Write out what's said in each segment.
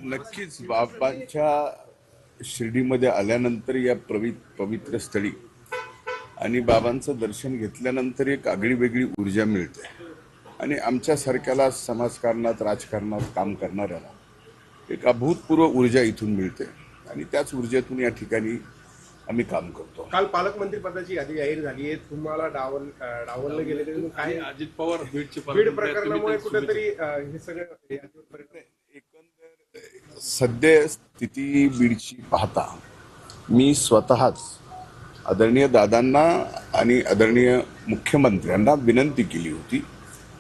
नक्कीच बाबांच्या शिर्डीमध्ये आल्यानंतर या पवित्र स्थळी आणि बाबांचं दर्शन घेतल्यानंतर एक आगळी वेगळी ऊर्जा मिळते आणि आमच्यासारख्याला समाजकारणात राजकारणात काम करणाऱ्याला एक अभूतपूर्व ऊर्जा इथून मिळते आणि त्याच ऊर्जेतून या ठिकाणी आम्ही काम करतो. काल पालकमंत्री पदाची यादी जाहीर झाली आहे. तुम्हाला डावललं गेले तरी काय अजित पवार बीड प्रकरणामुळे कुठेतरी हे सगळं एकंदर सध्या स्थिती बीडची पाहता मी स्वतःच आदरणीय दादांना आणि आदरणीय मुख्यमंत्र्यांना विनंती केली होती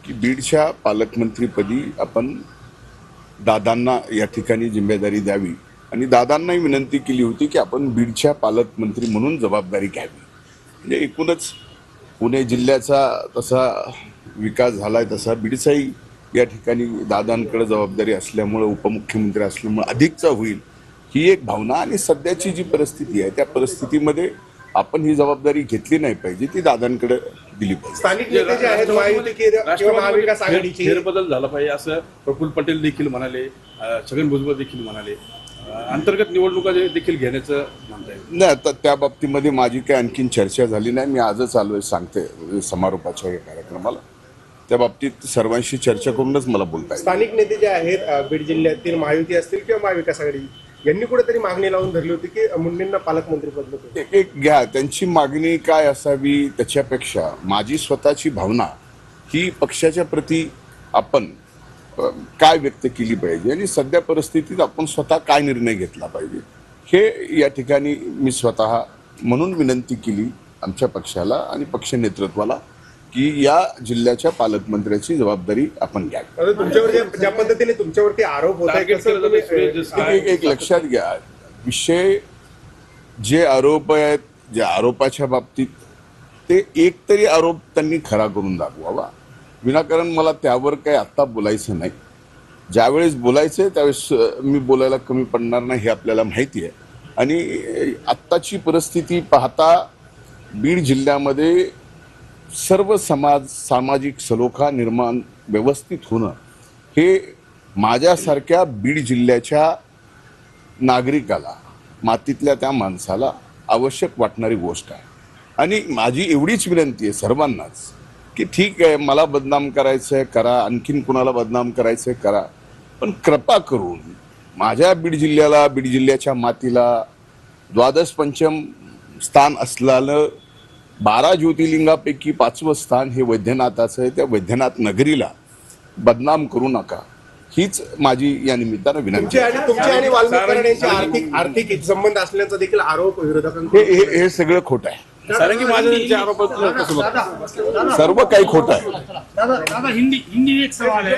की बीडच्या पालकमंत्रीपदी आपण दादांना या ठिकाणी जिम्मेदारी द्यावी आणि दादांनाही विनंती केली होती की आपण बीडच्या पालकमंत्री म्हणून जबाबदारी घ्यावी. म्हणजे एकूणच पुणे जिल्ह्याचा तसा विकास झालाय तसा बीडचाही या ठिकाणी दादांकडे जबाबदारी असल्यामुळे उपमुख्यमंत्री असल्यामुळे अधिकचा होईल ही एक भावना आणि सध्याची जी परिस्थिती आहे त्या परिस्थितीमध्ये आपण ही जबाबदारी घेतली नाही पाहिजे, ती दादांकडे दिली पाहिजे. स्थानिक नेते जे आहेत महाविकास आघाडीचे फेरबदल झाला पाहिजे असं प्रफुल्ल पटेल देखील म्हणाले, छगन भुजबळ देखील म्हणाले. अंतर्गत निवडणुका देखील घेण्याचं म्हणताय नाही. आता त्या बाबतीमध्ये माझी काही आणखीन चर्चा झाली नाही. मी आजच आलोय सांगते समारोपाच्या या कार्यक्रमाला. त्या बाबतीत सर्वांशी चर्चा करूनच मला बोलता येईल. स्थानिक नेते जे आहेत बीड जिल्ह्यातील महायुती असतील किंवा महाविकास आघाडी यांनी कुठेतरी मागणी लावून धरली होती की मुंडेंना पालकमंत्री पद एक घ्या. त्यांची मागणी काय असावी त्याच्यापेक्षा माझी स्वतःची भावना ही पक्षाच्या प्रती आपण काय व्यक्त केली पाहिजे आणि सध्या परिस्थितीत आपण स्वतः काय निर्णय घेतला पाहिजे हे या ठिकाणी मी स्वतः म्हणून विनंती केली आमच्या पक्षाला आणि पक्ष नेतृत्वाला की या जिल्ह्याच्या पालकमंत्र्याची जबाबदारी आपण घ्यावी. तुमच्यावर ज्या पद्धतीने तुमच्यावरती आरोप होत आहे एक लक्षात घ्या, विषय जे आरोप आहेत ज्या आरोपाच्या बाबतीत ते एक तरी आरोप त्यांनी खरा करून दाखवावा. विनाकारण मला त्यावर काही आत्ता बोलायचं नाही. ज्यावेळेस बोलायचं त्यावेळेस मी बोलायला कमी पडणार नाही हे आपल्याला माहिती आहे. आणि आत्ताची परिस्थिती पाहता बीड जिल्ह्यामध्ये सर्व सामाजिक सलोखा निर्माण व्यवस्थित होणं हे माझ्यासारख्या बीड जिल्ह्याच्या नागरिकाला मातीतल्या त्या माणसाला आवश्यक वाटणारी गोष्ट आहे. आणि माझी एवढीच विनंती आहे सर्वांनाच की ठीक आहे, मला बदनाम करायचं आहे करा, आणखीन कुणाला बदनाम करायचं आहे करा, पण कृपा करून माझ्या बीड जिल्ह्याला बीड जिल्ह्याच्या मातीला द्वादश पंचम स्थान असलेलं 12 ज्योतिर्लिंगापैकी 5वं स्थान हे वैद्यनाथाचं आहे. त्या वैद्यनाथ नगरीला बदनाम करू नका हीच माझी या निमित्तानं विनंती आहे. तुमचे आणि वाल्मिकी आर्थिक संबंध असल्याचा देखील आरोप विरोधकांचे हे सगळं खोटं आहे. आरोप सर्व काही खोटं आहे. दादा हिंदी एक सवाल है.